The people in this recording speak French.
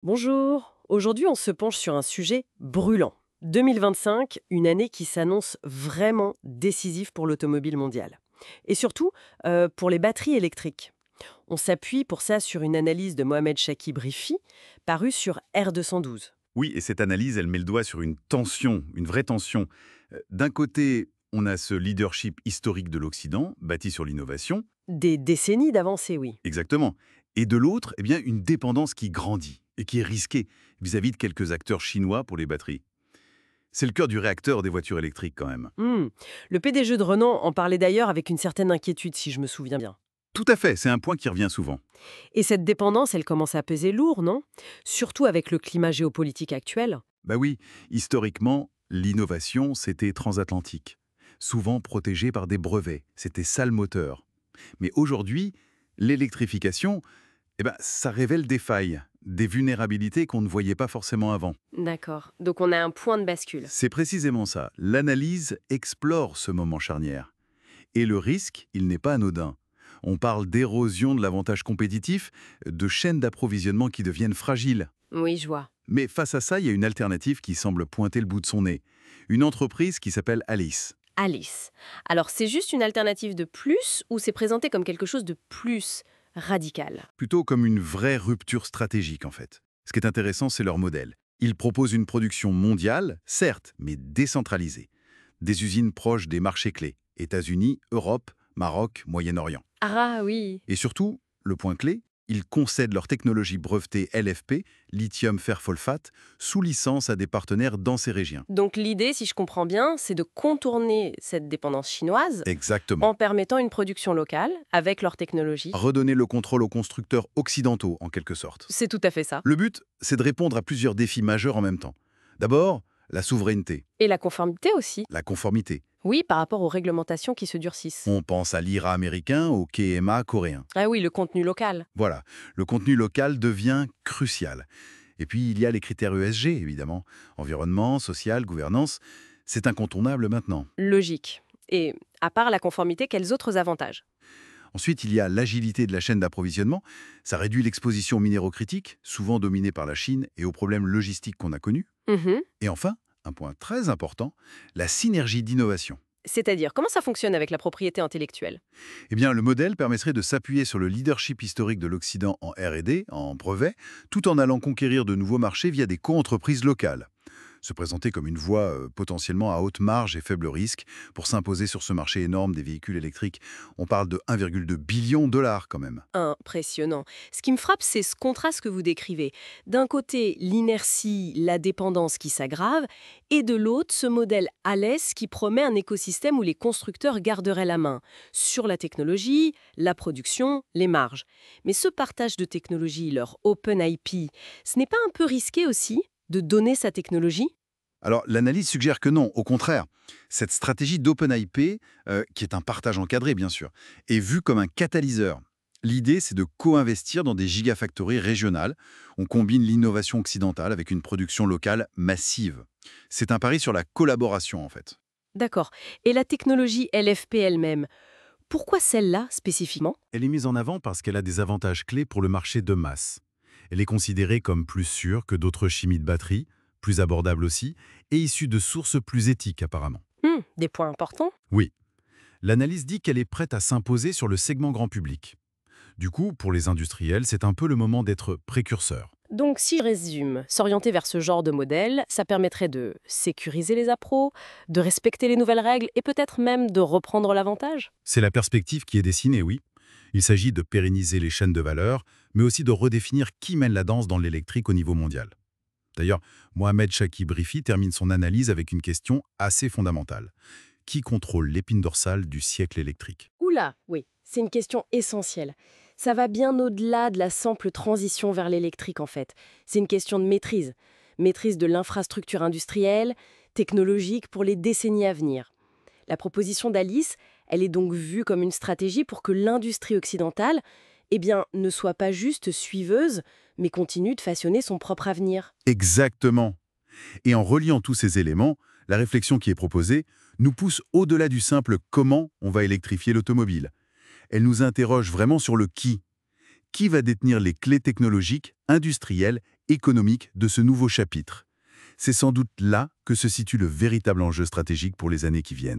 Bonjour, aujourd'hui on se penche sur un sujet brûlant. 2025, une année qui s'annonce vraiment décisive pour l'automobile mondiale. Et surtout, pour les batteries électriques. On s'appuie pour ça sur une analyse de Mohamed Chakib Rifi, parue sur R212. Oui, et cette analyse, elle met le doigt sur une tension, une vraie tension. D'un côté, on a ce leadership historique de l'Occident, bâti sur l'innovation, Des décennies d'avancée, oui. exactement. Et de l'autre, eh bien, une dépendance qui grandit et qui est risquée vis-à-vis de quelques acteurs chinois pour les batteries. C'est le cœur du réacteur des voitures électriques quand même. Hmm. Le PDG de Renault en parlait d'ailleurs avec une certaine inquiétude, si je me souviens bien. Tout à fait, c'est un point qui revient souvent. Et cette dépendance, elle commence à peser lourd, non? Surtout avec le climat géopolitique actuel. Bah oui, historiquement, l'innovation, c'était transatlantique. Souvent protégé par des brevets, c'était ça le moteur. Mais aujourd'hui, l'électrification, ça révèle des failles, des vulnérabilités qu'on ne voyait pas forcément avant. D'accord. Donc on a un point de bascule. C'est précisément ça. L'analyse explore ce moment charnière. Et le risque, il n'est pas anodin. On parle d'érosion de l'avantage compétitif, de chaînes d'approvisionnement qui deviennent fragiles. Oui, je vois. Mais face à ça, il y a une alternative qui semble pointer le bout de son nez. Une entreprise qui s'appelle Alice. Alice. Alors, c'est juste une alternative de plus ou c'est présenté comme quelque chose de plus radical? Plutôt comme une vraie rupture stratégique en fait. Ce qui est intéressant, c'est leur modèle. Ils proposent une production mondiale, certes, mais décentralisée. Des usines proches des marchés clés, États-Unis, Europe, Maroc, Moyen-Orient. Ah oui. Et surtout, le point clé, ils concèdent leur technologie brevetée LFP, lithium fer phosphate, sous licence à des partenaires dans ces régions. Donc l'idée, si je comprends bien, c'est de contourner cette dépendance chinoise Exactement. en permettant une production locale avec leur technologie. Redonner le contrôle aux constructeurs occidentaux, en quelque sorte. C'est tout à fait ça. Le but, c'est de répondre à plusieurs défis majeurs en même temps. D'abord, la souveraineté, Et la conformité aussi. la conformité. Oui, par rapport aux réglementations qui se durcissent. On pense à l'IRA américain, au KMA coréen. Ah oui, le contenu local. Voilà, le contenu local devient crucial. Et puis, il y a les critères ESG, évidemment. Environnement, social, gouvernance. C'est incontournable maintenant. Logique. Et à part la conformité, quels autres avantages? Ensuite, il y a l'agilité de la chaîne d'approvisionnement. Ça réduit l'exposition aux minéraux critiques, souvent dominés par la Chine, et aux problèmes logistiques qu'on a connus. Mhm. Et enfin, un point très important, la synergie d'innovation. C'est-à-dire, comment ça fonctionne avec la propriété intellectuelle? Eh bien, le modèle permettrait de s'appuyer sur le leadership historique de l'Occident en R&D, en brevet, tout en allant conquérir de nouveaux marchés via des co-entreprises locales. Se présenter comme une voie potentiellement à haute marge et faible risque pour s'imposer sur ce marché énorme des véhicules électriques. On parle de 1,2 billion de dollars quand même. Impressionnant. Ce qui me frappe, c'est ce contraste que vous décrivez. D'un côté, l'inertie, la dépendance qui s'aggrave, et de l'autre, ce modèle Alès qui promet un écosystème où les constructeurs garderaient la main sur la technologie, la production, les marges. Mais ce partage de technologie, leur Open IP, ce n'est pas un peu risqué aussi de donner sa technologie? Alors, l'analyse suggère que non, au contraire. Cette stratégie d'Open IP, qui est un partage encadré bien sûr, est vue comme un catalyseur. L'idée, c'est de co-investir dans des gigafactories régionales. On combine l'innovation occidentale avec une production locale massive. C'est un pari sur la collaboration, en fait. D'accord. Et la technologie LFP elle-même, pourquoi celle-là spécifiquement? Elle est mise en avant parce qu'elle a des avantages clés pour le marché de masse. Elle est considérée comme plus sûre que d'autres chimies de batterie, plus abordable aussi, et issue de sources plus éthiques apparemment. Des points importants? Oui, l'analyse dit qu'elle est prête à s'imposer sur le segment grand public. Du coup, pour les industriels, c'est un peu le moment d'être précurseur. Donc, si je résume, s'orienter vers ce genre de modèle, ça permettrait de sécuriser les appros, de respecter les nouvelles règles et peut-être même de reprendre l'avantage? C'est la perspective qui est dessinée, oui. Il s'agit de pérenniser les chaînes de valeur, mais aussi de redéfinir qui mène la danse dans l'électrique au niveau mondial. D'ailleurs, Mohamed Chakib Rifi termine son analyse avec une question assez fondamentale. Qui contrôle l'épine dorsale du siècle électrique? Oula, oui, c'est une question essentielle. Ça va bien au-delà de la simple transition vers l'électrique en fait. C'est une question de maîtrise. Maîtrise de l'infrastructure industrielle, technologique pour les décennies à venir. La proposition d'Alice, elle est donc vue comme une stratégie pour que l'industrie occidentale, ne soit pas juste suiveuse, mais continue de façonner son propre avenir. Exactement. Et en reliant tous ces éléments, la réflexion qui est proposée nous pousse au-delà du simple comment on va électrifier l'automobile. Elle nous interroge vraiment sur le qui. Qui va détenir les clés technologiques, industrielles économique de ce nouveau chapitre. C'est sans doute là que se situe le véritable enjeu stratégique pour les années qui viennent.